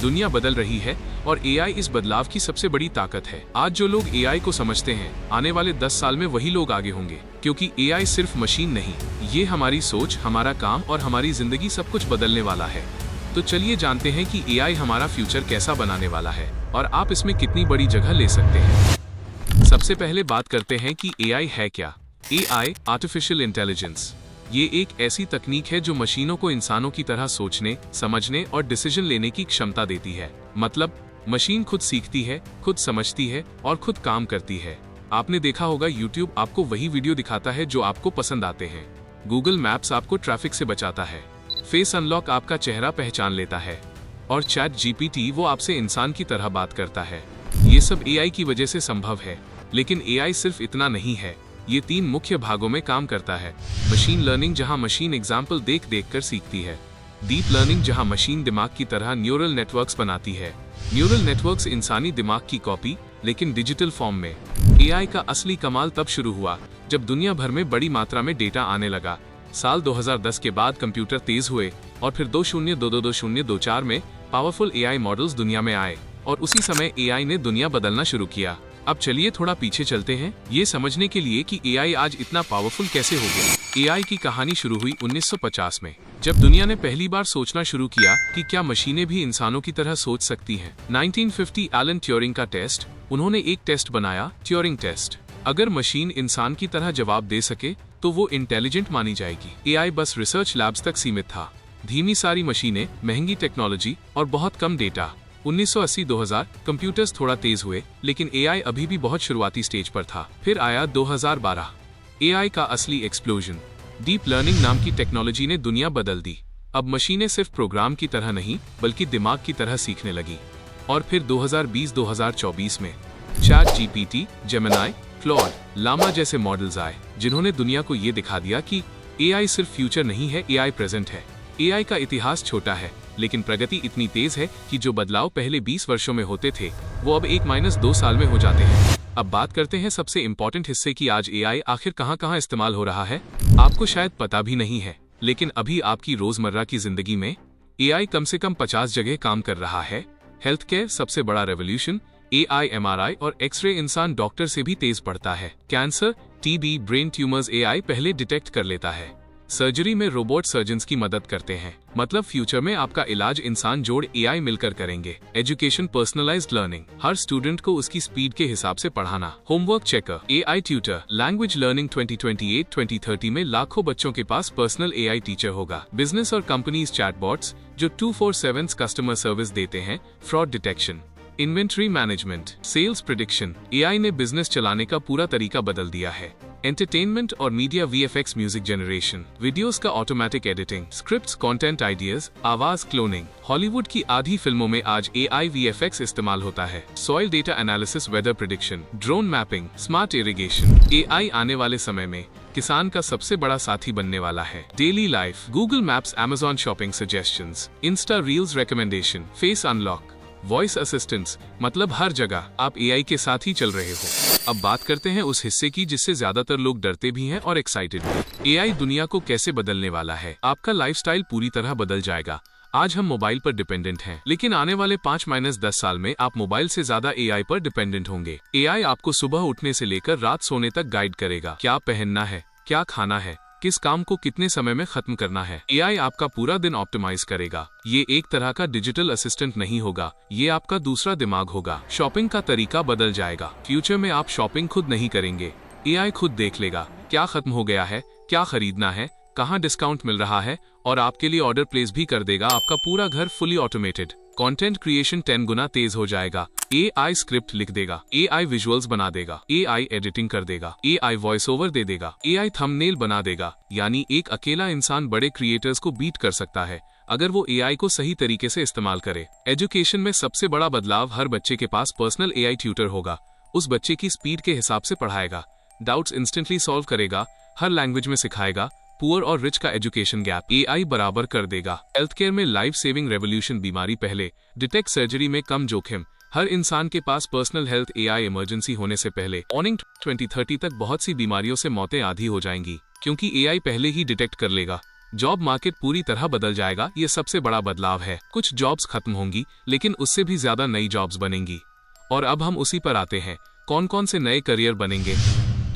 दुनिया बदल रही है और एआई इस बदलाव की सबसे बड़ी ताकत है। आज जो लोग एआई को समझते हैं, आने वाले 10 साल में वही लोग आगे होंगे, क्योंकि एआई सिर्फ मशीन नहीं, ये हमारी सोच, हमारा काम और हमारी जिंदगी सब कुछ बदलने वाला है। तो चलिए जानते हैं कि एआई हमारा फ्यूचर कैसा बनाने वाला है और आप इसमें कितनी बड़ी जगह ले सकते हैं। सबसे पहले बात करते हैं कि एआई है क्या। एआई, आर्टिफिशियल इंटेलिजेंस, ये एक ऐसी तकनीक है जो मशीनों को इंसानों की तरह सोचने, समझने और डिसीजन लेने की क्षमता देती है। मतलब मशीन खुद सीखती है, खुद समझती है और खुद काम करती है। आपने देखा होगा YouTube आपको वही वीडियो दिखाता है जो आपको पसंद आते हैं। Google मैप्स आपको ट्रैफिक से बचाता है। फेस अनलॉक आपका चेहरा पहचान लेता है और चैट जीपीटी वो आपसे इंसान की तरह बात करता है। ये सब एआई की वजह से संभव है। लेकिन एआई सिर्फ इतना नहीं है, ये 3 मुख्य भागों में काम करता है। मशीन लर्निंग, जहां मशीन एग्जाम्पल देख कर सीखती है। डीप लर्निंग, जहां मशीन दिमाग की तरह न्यूरल नेटवर्क्स बनाती है। न्यूरल नेटवर्क्स इंसानी दिमाग की कॉपी, लेकिन डिजिटल फॉर्म में। एआई का असली कमाल तब शुरू हुआ जब दुनिया भर में बड़ी मात्रा में डेटा आने लगा। साल 2010 के बाद कंप्यूटर तेज हुए और फिर 2022-2024 में पावरफुल एआई मॉडल्स दुनिया में आए और उसी समय एआई ने दुनिया बदलना शुरू किया। अब चलिए थोड़ा पीछे चलते हैं, ये समझने के लिए कि एआई आज इतना पावरफुल कैसे हो गया। एआई की कहानी शुरू हुई 1950 में, जब दुनिया ने पहली बार सोचना शुरू किया कि क्या मशीनें भी इंसानों की तरह सोच सकती हैं। 1950 एलन ट्यूरिंग का टेस्ट, उन्होंने एक टेस्ट बनाया, ट्यूरिंग टेस्ट। अगर मशीन इंसान की तरह जवाब दे सके तो वो इंटेलिजेंट मानी जाएगी। एआई बस रिसर्च लैब्स तक सीमित था। धीमी सारी मशीनें, महंगी टेक्नोलॉजी और बहुत कम डेटा। 1980-2000 कंप्यूटर्स थोड़ा तेज हुए, लेकिन एआई अभी भी बहुत शुरुआती स्टेज पर था। फिर आया 2012, एआई का असली एक्सप्लोजन। डीप लर्निंग नाम की टेक्नोलॉजी ने दुनिया बदल दी। अब मशीनें सिर्फ प्रोग्राम की तरह नहीं, बल्कि दिमाग की तरह सीखने लगी। और फिर 2020-2024 में chat GPT, Gemini, Claude, Llama जैसे मॉडल्स आए, जिन्होंने दुनिया को ये दिखा दिया कि एआई सिर्फ फ्यूचर नहीं है, एआई प्रेजेंट है। एआई का इतिहास छोटा है, लेकिन प्रगति इतनी तेज है कि जो बदलाव पहले 20 वर्षों में होते थे, वो अब 1-2 साल में हो जाते हैं। अब बात करते हैं सबसे इम्पोर्टेंट हिस्से की, आज एआई आखिर कहां इस्तेमाल हो रहा है। आपको शायद पता भी नहीं है, लेकिन अभी आपकी रोजमर्रा की जिंदगी में एआई कम से कम 50 जगह काम कर रहा है। हेल्थ केयर, सबसे बड़ा रेवोल्यूशन, एआई एमआरआई और एक्सरे इंसान डॉक्टर से भी तेज पड़ता है। Cancer, TB, brain tumours AI पहले डिटेक्ट कर लेता है। सर्जरी में रोबोट सर्जन्स की मदद करते हैं। मतलब फ्यूचर में आपका इलाज इंसान जोड़ एआई मिलकर करेंगे। एजुकेशन, पर्सनलाइज्ड लर्निंग, हर स्टूडेंट को उसकी स्पीड के हिसाब से पढ़ाना। Homework checker, AI tutor. Language learning, 2028-2030 में लाखों बच्चों के पास पर्सनल एआई टीचर होगा। बिजनेस और कंपनीज चैटबॉट्स जो 24/7 कस्टमर सर्विस देते हैं। Fraud detection, inventory management, sales prediction, AI ने बिजनेस चलाने का पूरा तरीका बदल दिया है। एंटरटेनमेंट और media, VFX, music generation, videos का automatic editing, scripts, content ideas, आवाज क्लोनिंग। हॉलीवुड की आधी फिल्मों में आज एआई वीएफएक्स इस्तेमाल होता है। Soil data analysis, weather prediction, drone mapping, smart irrigation. AI आने वाले समय में किसान का सबसे बड़ा साथी बनने वाला है। Daily life, Google maps, Amazon shopping suggestions, Insta reels recommendation, face unlock, voice assistants, मतलब हर जगह आप एआई के साथ ही चल रहे हो। अब बात करते हैं उस हिस्से की जिससे ज्यादातर लोग डरते भी हैं और एक्साइटेड भी। एआई दुनिया को कैसे बदलने वाला है। आपका लाइफस्टाइल पूरी तरह बदल जाएगा। आज हम मोबाइल पर डिपेंडेंट हैं, लेकिन आने वाले 5-10 साल में आप मोबाइल से ज्यादा एआई पर डिपेंडेंट होंगे। एआई आपको सुबह उठने से लेकर रात सोने तक गाइड करेगा। क्या पहनना है, क्या खाना है, किस काम को कितने समय में खत्म करना है। एआई आपका पूरा दिन ऑप्टिमाइज करेगा। ये एक तरह का डिजिटल असिस्टेंट नहीं होगा, ये आपका दूसरा दिमाग होगा। शॉपिंग का तरीका बदल जाएगा। फ्यूचर में आप शॉपिंग खुद नहीं करेंगे, एआई खुद देख लेगा क्या खत्म हो गया है, क्या खरीदना है, कहाँ डिस्काउंट मिल रहा है और आपके लिए ऑर्डर प्लेस भी कर देगा। आपका पूरा घर फुली ऑटोमेटेड। कंटेंट क्रिएशन 10 गुना तेज हो जाएगा। एआई स्क्रिप्ट लिख देगा, एआई विजुअल्स बना देगा, एआई एडिटिंग कर देगा, एआई वॉइस ओवर दे देगा, एआई थंबनेल बना देगा। यानी एक अकेला इंसान बड़े क्रिएटर्स को बीट कर सकता है अगर वो एआई को सही तरीके से इस्तेमाल करे। एजुकेशन में सबसे बड़ा बदलाव, हर बच्चे के पास पर्सनल एआई ट्यूटर होगा। उस बच्चे की स्पीड के हिसाब से पढ़ाएगा, डाउट्स इंस्टेंटली सॉल्व करेगा, हर लैंग्वेज में सिखाएगा। पुअर और रिच का एजुकेशन गैप एआई बराबर कर देगा। हेल्थ केयर में लाइफ सेविंग रेवोल्यूशन, बीमारी पहले डिटेक्ट, सर्जरी में कम जोखिम, हर इंसान के पास पर्सनल हेल्थ एआई, इमरजेंसी होने से पहले। वार्निंग, 2030 तक बहुत सी बीमारियों से मौतें आधी हो जाएंगी क्योंकि एआई पहले ही डिटेक्ट कर लेगा। जॉब मार्केट पूरी तरह बदल जाएगा, ये सबसे बड़ा बदलाव है। कुछ जॉब्स खत्म होंगी, लेकिन उससे भी ज्यादा नई जॉब्स बनेंगी। और अब हम उसी पर आते हैं, कौन कौन से नए करियर बनेंगे।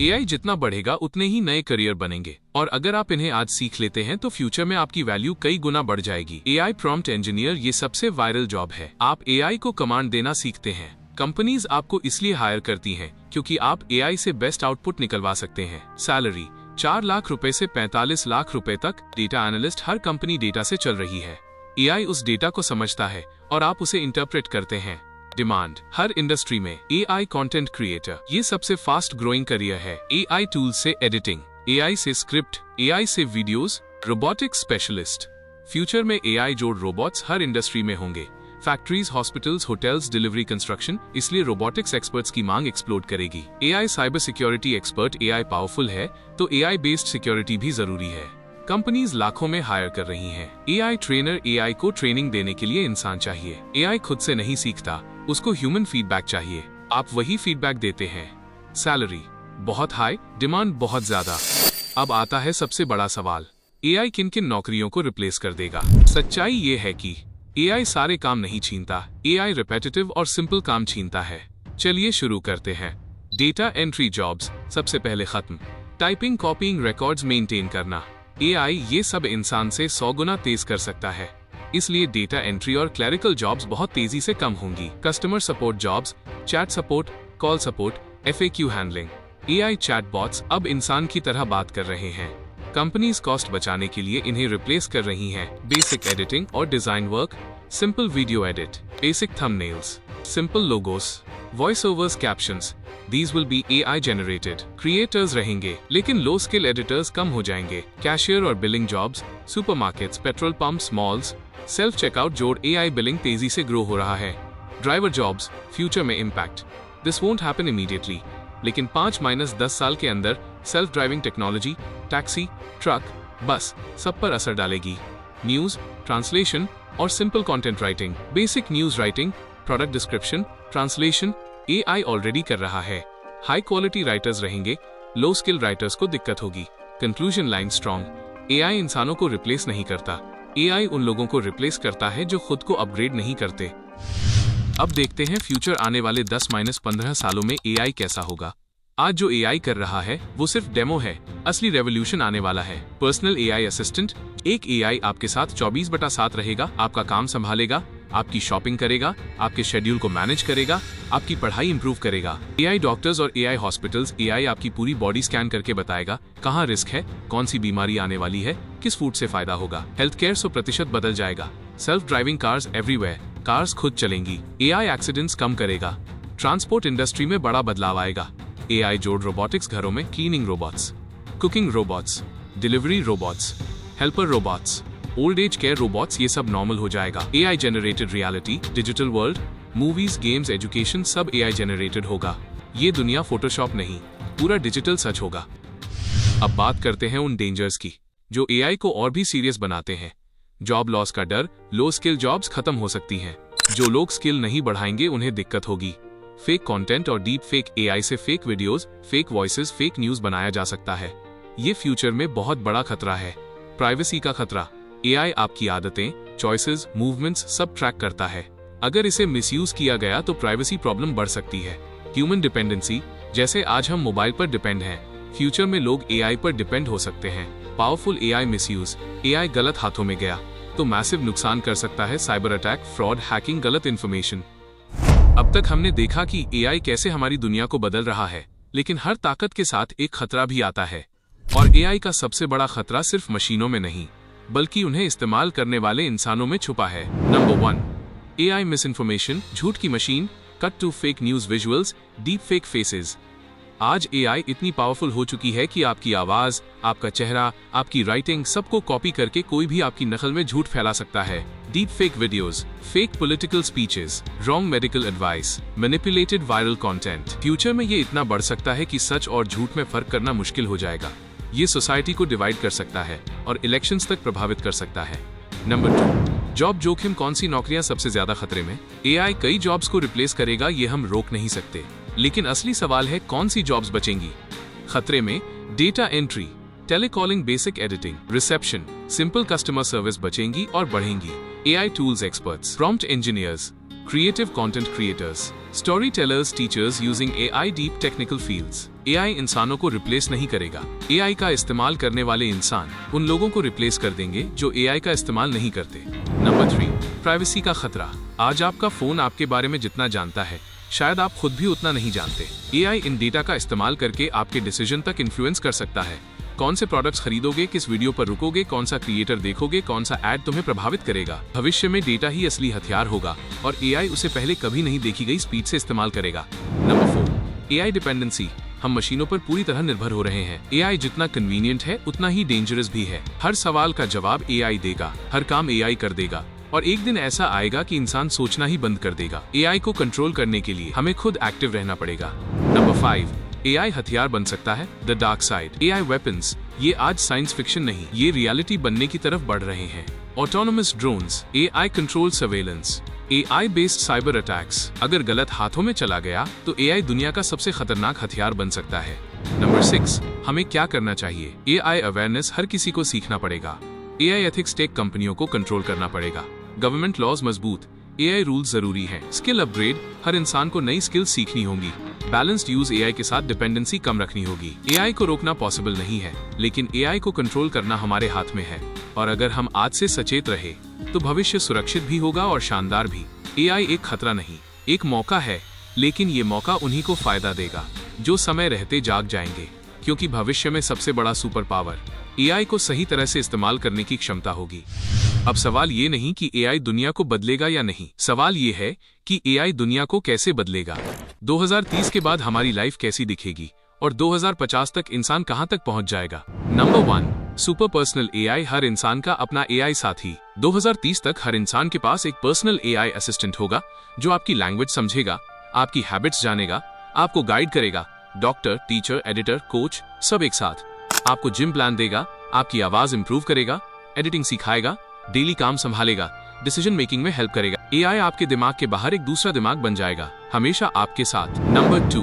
एआई जितना बढ़ेगा उतने ही नए करियर बनेंगे, और अगर आप इन्हें आज सीख लेते हैं तो फ्यूचर में आपकी वैल्यू कई गुना बढ़ जाएगी। एआई प्रॉम्प्ट इंजीनियर ये सबसे वायरल जॉब है। आप एआई को कमांड देना सीखते हैं। कंपनीज आपको इसलिए हायर करती हैं क्योंकि आप एआई से बेस्ट आउटपुट निकलवा सकते हैं। सैलरी 4 लाख रुपए से 45 लाख रुपए तक। डेटा एनालिस्ट, हर कंपनी डेटा से चल रही है। एआई उस डेटा को समझता है और आप उसे इंटरप्रेट करते हैं। डिमांड, हर इंडस्ट्री में एआई कंटेंट क्रिएटर ये सबसे फास्ट ग्रोइंग करियर है। एआई टूल से एडिटिंग, एआई से स्क्रिप्ट, एआई से वीडियोस, रोबोटिक्स स्पेशलिस्ट। फ्यूचर में एआई जोड़ रोबोट्स हर इंडस्ट्री में होंगे। Factories, hospitals, hotels, delivery, construction, इसलिए रोबोटिक्स एक्सपर्ट्स की मांग एक्सप्लोड करेगी। AI cyber security expert, AI powerful है तो एआई बेस्ड सिक्योरिटी भी जरूरी है। कंपनीज लाखों में हायर कर रही हैं। एआई ट्रेनर, एआई को ट्रेनिंग देने के लिए इंसान चाहिए। एआई खुद से नहीं सीखता, उसको ह्यूमन फीडबैक चाहिए। आप वही फीडबैक देते हैं। सैलरी बहुत हाई, डिमांड बहुत ज्यादा। अब आता है सबसे बड़ा सवाल, एआई किन किन नौकरियों को रिप्लेस कर देगा। सच्चाई ये है कि एआई सारे काम नहीं छीनता, एआई रिपीटेटिव और सिंपल काम छीनता है। चलिए शुरू करते हैं। डेटा एंट्री जॉब्स सबसे पहले खत्म। टाइपिंग, कॉपिंग, रिकॉर्ड्स मेंटेन करना, एआई ये सब इंसान से 100 गुना तेज कर सकता है। इसलिए डेटा एंट्री और क्लरिकल जॉब्स बहुत तेजी से कम होंगी। Customer support jobs, chat support, call support, FAQ handling. AI chatbots अब इंसान की तरह बात कर रहे हैं। कंपनीज कॉस्ट बचाने के लिए इन्हें रिप्लेस कर रही हैं। बेसिक एडिटिंग और design work, simple video edit, basic thumbnails, simple logos, voice overs, captions, these will be AI generated। Creators रहेंगे, लेकिन लो स्किल एडिटर्स कम हो जाएंगे। कैशियर और billing jobs, supermarkets, petrol pumps, malls, self checkout जोड़ AI billing तेजी से grow हो रहा है। ड्राइवर जॉब्स, फ्यूचर में impact, this won't happen immediately, लेकिन 5-10 साल के अंदर self driving technology taxi, truck, bus सब पर असर डालेगी। न्यूज, ट्रांसलेशन और simple content writing, basic news writing, product description, translation AI already कर रहा है। हाई क्वालिटी राइटर्स रहेंगे, लो स्किल राइटर्स को दिक्कत होगी। कंक्लूजन लाइन स्ट्रॉन्ग, एआई इंसानों को रिप्लेस नहीं करता, एआई उन लोगों को रिप्लेस करता है जो खुद को अपग्रेड नहीं करते। अब देखते हैं फ्यूचर आने वाले 10-15 सालों में एआई कैसा होगा। आज जो एआई कर रहा है वो सिर्फ डेमो है, असली रेवोल्यूशन आने वाला है। पर्सनल एआई असिस्टेंट, एक एआई आपके साथ 24/7 रहेगा, आपका काम संभालेगा, आपकी शॉपिंग करेगा, आपके शेड्यूल को मैनेज करेगा, आपकी पढ़ाई इंप्रूव करेगा। एआई डॉक्टर्स और एआई हॉस्पिटल्स, एआई आपकी पूरी बॉडी स्कैन करके बताएगा कहाँ रिस्क है, कौन सी बीमारी आने वाली है, किस फूड से फायदा होगा। हेल्थ केयर 100% बदल जाएगा। Self driving cars everywhere, cars खुद चलेंगी। एआई एक्सीडेंट्स कम करेगा। ट्रांसपोर्ट इंडस्ट्री में बड़ा बदलाव आएगा। एआई जोड़ रोबोटिक्स, घरों में cleaning robots, cooking robots, delivery robots, helper robots, old age care robots, ये सब नॉर्मल हो जाएगा। AI generated reality, digital world, movies, games, education सब एआई जनरेटेड होगा। ये दुनिया फोटोशॉप नहीं, पूरा डिजिटल सच होगा। अब बात करते हैं उन डेंजर्स की जो एआई को और भी सीरियस बनाते हैं। जॉब लॉस का डर, लो स्किल जॉब्स खत्म हो सकती हैं। जो लोग स्किल नहीं बढ़ाएंगे उन्हें दिक्कत होगी। फेक कंटेंट और डीप फेक, एआई से fake videos, fake voices, fake news बनाया जा सकता है। ये फ्यूचर में बहुत बड़ा खतरा है। प्राइवेसी का खतरा, एआई आपकी आदतें, चॉइसेस, मूवमेंट्स सब ट्रैक करता है। अगर इसे मिसयूज किया गया तो प्राइवेसी प्रॉब्लम बढ़ सकती है। ह्यूमन डिपेंडेंसी, जैसे आज हम मोबाइल पर डिपेंड हैं, फ्यूचर में लोग एआई पर डिपेंड हो सकते हैं। पावरफुल एआई मिसयूज, एआई गलत हाथों में गया तो मैसिव नुकसान कर सकता है। साइबर अटैक, फ्रॉड, हैकिंग, गलत इन्फॉर्मेशन। अब तक हमने देखा कि एआई कैसे हमारी दुनिया को बदल रहा है, लेकिन हर ताकत के साथ एक खतरा भी आता है। और एआई का सबसे बड़ा खतरा सिर्फ मशीनों में नहीं, बल्कि उन्हें इस्तेमाल करने वाले इंसानों में छुपा है। नंबर 1, एआई मिस इन्फॉर्मेशन, झूठ की machine, cut to fake news visuals, deep fake faces. आज एआई इतनी पावरफुल हो चुकी है कि आपकी आवाज, आपका चेहरा, आपकी राइटिंग सबको कॉपी करके कोई भी आपकी नकल में झूठ फैला सकता है। Deep fake videos, fake political speeches, wrong medical advice, manipulated viral content. Future में ये इतना बढ़ सकता है कि सच और झूठ में फर्क करना मुश्किल हो जाएगा। ये सोसाइटी को डिवाइड कर सकता है और इलेक्शंस तक प्रभावित कर सकता है। नंबर 2, जॉब जोखिम, कौन सी नौकरियां सबसे ज्यादा खतरे में। एआई कई जॉब्स को रिप्लेस करेगा, ये हम रोक नहीं सकते, लेकिन असली सवाल है कौन सी जॉब्स बचेंगी। खतरे में data entry, telecalling, basic editing, reception, simple customer service बचेंगी और बढ़ेंगी। AI tools experts, prompt engineers, creative content creators, storytellers, teachers using AI deep technical fields. AI इंसानों को रिप्लेस नहीं करेगा। AI का इस्तेमाल करने वाले इंसान उन लोगों को रिप्लेस कर देंगे जो AI का इस्तेमाल नहीं करते। नंबर 3, प्राइवेसी का खतरा। आज आपका फोन आपके बारे में जितना जानता है, शायद आप खुद भी उतना नहीं जानते। AI इन डेटा का इस्तेमाल करके आपके डिसीजन तक इन्फ्लुएंस कर सकता है। कौन से प्रोडक्ट्स खरीदोगे, किस वीडियो पर रुकोगे, कौन सा क्रिएटर देखोगे, कौन सा एड तुम्हें प्रभावित करेगा। भविष्य में डेटा ही असली हथियार होगा और AI उसे पहले कभी नहीं देखी गई स्पीड से इस्तेमाल करेगा। Number 4, AI dependency. हम मशीनों पर पूरी तरह निर्भर हो रहे हैं। AI जितना कन्वीनियंट है उतना ही डेंजरस भी है। हर सवाल का जवाब AI देगा, हर काम AI कर देगा और एक दिन ऐसा आएगा कि इंसान सोचना ही बंद कर देगा। AI को कंट्रोल करने के लिए हमें खुद एक्टिव रहना पड़ेगा। नंबर 5, AI हथियार बन सकता है। The dark side. AI weapons, ये आज साइंस फिक्शन नहीं, ये रियलिटी बनने की तरफ बढ़ रहे हैं। Autonomous drones, AI control surveillance, AI based cyber attacks. अगर गलत हाथों में चला गया तो AI दुनिया का सबसे खतरनाक हथियार बन सकता है। नंबर 6, हमें क्या करना चाहिए? AI अवेयरनेस हर किसी को सीखना पड़ेगा। AI एथिक्स टेक कंपनियों को कंट्रोल करना पड़ेगा। गवर्नमेंट लॉज मजबूत, AI रूल्स जरूरी है। स्किल अपग्रेड, हर इंसान को नई स्किल सीखनी होगी। बैलेंस्ड यूज AI के साथ डिपेंडेंसी कम रखनी होगी। AI को रोकना पॉसिबल नहीं है, लेकिन AI को कंट्रोल करना हमारे हाथ में है। और अगर हम आज से सचेत रहे तो भविष्य सुरक्षित भी होगा और शानदार भी। AI एक खतरा नहीं, एक मौका है, लेकिन ये मौका उन्हीं को फायदा देगा जो समय रहते जाग जाएंगे, क्योंकि भविष्य में सबसे बड़ा सुपर पावर AI को सही तरह से इस्तेमाल करने की क्षमता होगी। अब सवाल ये नहीं कि AI दुनिया को बदलेगा या नहीं, सवाल ये है कि AI दुनिया को कैसे बदलेगा। 2030 के बाद हमारी लाइफ कैसी दिखेगी और 2050 तक इंसान कहां तक पहुंच जाएगा। नंबर 1, सुपर पर्सनल AI, हर इंसान का अपना AI साथी। 2030 तक हर इंसान के पास एक पर्सनल AI असिस्टेंट होगा जो आपकी लैंग्वेज समझेगा, आपकी हैबिट्स जानेगा, आपको गाइड करेगा। डॉक्टर, टीचर, एडिटर, कोच, सब एक साथ। आपको जिम प्लान देगा, आपकी आवाज इंप्रूव करेगा, एडिटिंग सिखाएगा, डेली काम संभालेगा, डिसीजन मेकिंग में हेल्प करेगा। AI आपके दिमाग के बाहर एक दूसरा दिमाग बन जाएगा, हमेशा आपके साथ। नंबर 2,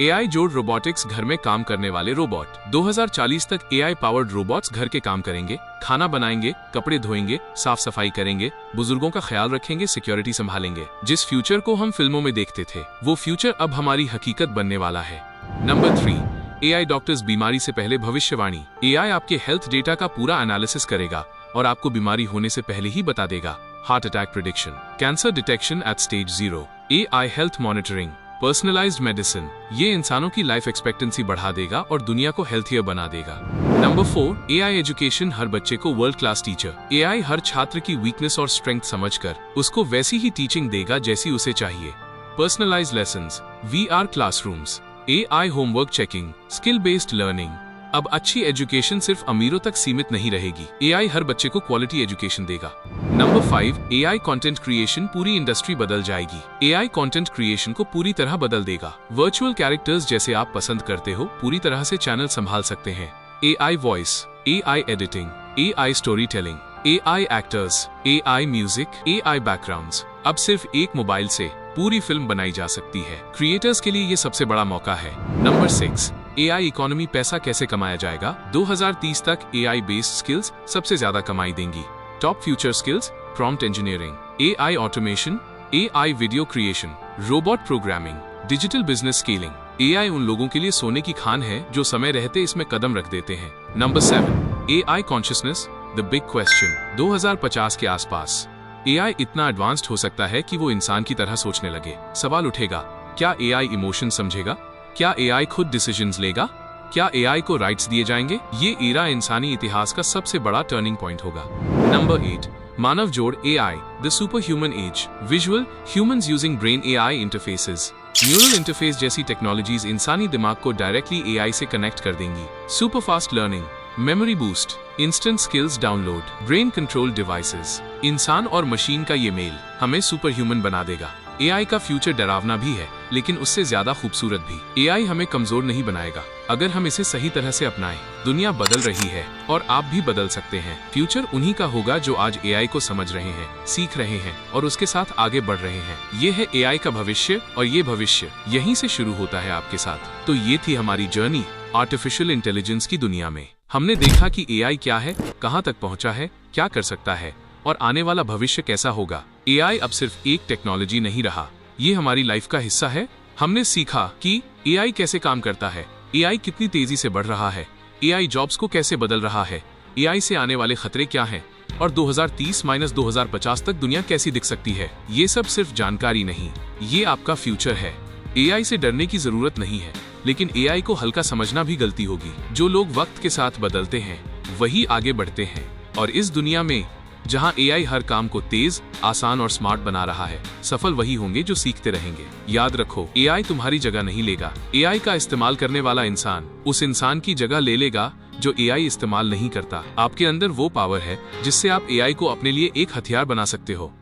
AI जोड़ रोबोटिक्स, घर में काम करने वाले रोबोट। 2040 तक AI पावर्ड रोबोट्स घर के काम करेंगे, खाना बनाएंगे, कपड़े धोएंगे, साफ सफाई करेंगे, बुजुर्गों का ख्याल रखेंगे, सिक्योरिटी संभालेंगे। जिस फ्यूचर को हम फिल्मों में देखते थे, वो फ्यूचर अब हमारी हकीकत बनने वाला है। नंबर 3, AI डॉक्टर्स, बीमारी से पहले भविष्यवाणी। AI आपके हेल्थ डेटा का पूरा एनालिसिस करेगा और आपको बीमारी होने से पहले ही बता देगा। Heart attack prediction, cancer detection at stage 0, AI health monitoring, personalised medicine, ये इंसानों की लाइफ एक्सपेक्टेंसी बढ़ा देगा और दुनिया को हेल्थियर बना देगा। नंबर 4, AI एजुकेशन, हर बच्चे को वर्ल्ड क्लास टीचर। AI हर छात्र की वीकनेस और स्ट्रेंथ समझकर उसको वैसी ही टीचिंग देगा जैसी उसे चाहिए। Personalised lessons, VR classrooms, AI homework checking, skill based learning. अब अच्छी एजुकेशन सिर्फ अमीरों तक सीमित नहीं रहेगी, AI हर बच्चे को क्वालिटी एजुकेशन देगा। नंबर 5, AI कंटेंट क्रिएशन, पूरी इंडस्ट्री बदल जाएगी। AI कंटेंट क्रिएशन को पूरी तरह बदल देगा। वर्चुअल कैरेक्टर्स जैसे आप पसंद करते हो, पूरी तरह से चैनल संभाल सकते हैं। AI voice, AI editing, AI story telling, AI actors, AI music, AI backgrounds. अब सिर्फ एक मोबाइल से पूरी फिल्म बनाई जा सकती है। क्रिएटर्स के लिए ये सबसे बड़ा मौका है। नंबर 6, AI इकोनॉमी, पैसा कैसे कमाया जाएगा। 2030 तक AI बेस्ड स्किल्स सबसे ज्यादा कमाई देंगी। Top future skills, prompt engineering, AI automation, AI video creation, robot programming, digital business scaling. AI उन लोगों के लिए सोने की खान है जो समय रहते इसमें कदम रख देते हैं। Number 7, AI consciousness, the big question. 2050 के आसपास AI इतना एडवांस्ड हो सकता है कि वो इंसान की तरह सोचने लगे। सवाल उठेगा, क्या AI इमोशन समझेगा? क्या AI खुद डिसीजंस लेगा? क्या AI को राइट्स दिए जाएंगे? ये एरा इंसानी इतिहास का सबसे बड़ा टर्निंग पॉइंट होगा। नंबर 8, मानव जोड़ AI, the super human age. Visual humans using brain AI interfaces. Neural interface जैसी टेक्नोलॉजीज इंसानी दिमाग को डायरेक्टली AI से कनेक्ट कर देंगी। Super fast learning, memory boost, instant skills download, brain control devices. इंसान और मशीन का ये मेल हमें सुपर ह्यूमन बना देगा। AI का फ्यूचर डरावना भी है, लेकिन उससे ज्यादा खूबसूरत भी। AI हमें कमजोर नहीं बनाएगा अगर हम इसे सही तरह से अपनाएं। दुनिया बदल रही है और आप भी बदल सकते हैं। फ्यूचर उन्हीं का होगा जो आज AI को समझ रहे हैं, सीख रहे हैं और उसके साथ आगे बढ़ रहे हैं। ये है AI का भविष्य और ये भविष्य यहीं से शुरू होता है आपके साथ। तो ये थी हमारी जर्नी आर्टिफिशियल इंटेलिजेंस की दुनिया में। हमने देखा कि एआई क्या है, कहां तक पहुंचा है, क्या कर सकता है और आने वाला भविष्य कैसा होगा। एआई अब सिर्फ एक टेक्नोलॉजी नहीं रहा, ये हमारी लाइफ का हिस्सा है। हमने सीखा कि एआई कैसे काम करता है, एआई कितनी तेजी से बढ़ रहा है, एआई जॉब्स को कैसे बदल रहा है, एआई से आने वाले खतरे क्या हैं और 2030-2050 तक दुनिया कैसी दिख सकती है। ये सब सिर्फ जानकारी नहीं, ये आपका फ्यूचर है। एआई से डरने की जरूरत नहीं है, लेकिन एआई को हल्का समझना भी गलती होगी। जो लोग वक्त के साथ बदलते हैं वही आगे बढ़ते हैं, और इस दुनिया में जहां एआई हर काम को तेज, आसान और स्मार्ट बना रहा है, सफल वही होंगे जो सीखते रहेंगे। याद रखो, एआई तुम्हारी जगह नहीं लेगा। एआई का इस्तेमाल करने वाला इंसान उस इंसान की जगह ले लेगा जो एआई इस्तेमाल नहीं करता। आपके अंदर वो पावर है जिससे आप एआई को अपने लिए एक हथियार बना सकते हो।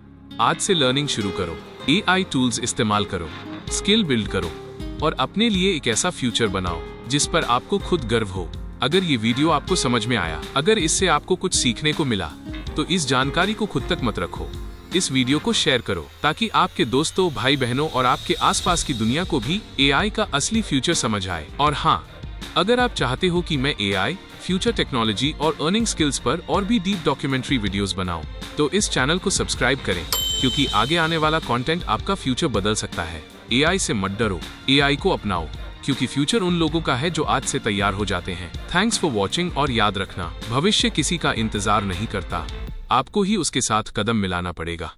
आज से लर्निंग शुरू करो, एआई टूल्स इस्तेमाल करो, स्किल बिल्ड करो और अपने लिए एक ऐसा फ्यूचर बनाओ जिस पर आपको खुद गर्व हो। अगर ये वीडियो आपको समझ में आया, अगर इससे आपको कुछ सीखने को मिला, तो इस जानकारी को खुद तक मत रखो। इस वीडियो को शेयर करो ताकि आपके दोस्तों, भाई बहनों और आपके आसपास की दुनिया को भी एआई का असली फ्यूचर समझ आए। और हाँ, अगर आप चाहते हो कि मैं एआई, फ्यूचर टेक्नोलॉजी और अर्निंग स्किल्स पर और भी डीप डॉक्यूमेंट्री वीडियोस बनाऊं, तो इस चैनल को सब्सक्राइब करें, क्योंकि आगे आने वाला कंटेंट आपका फ्यूचर बदल सकता है। एआई से मत डरो, एआई को अपनाओ, क्योंकि फ्यूचर उन लोगों का है जो आज से तैयार हो जाते हैं। थैंक्स फॉर वॉचिंग, और याद रखना, भविष्य किसी का इंतजार नहीं करता, आपको ही उसके साथ कदम मिलाना पड़ेगा।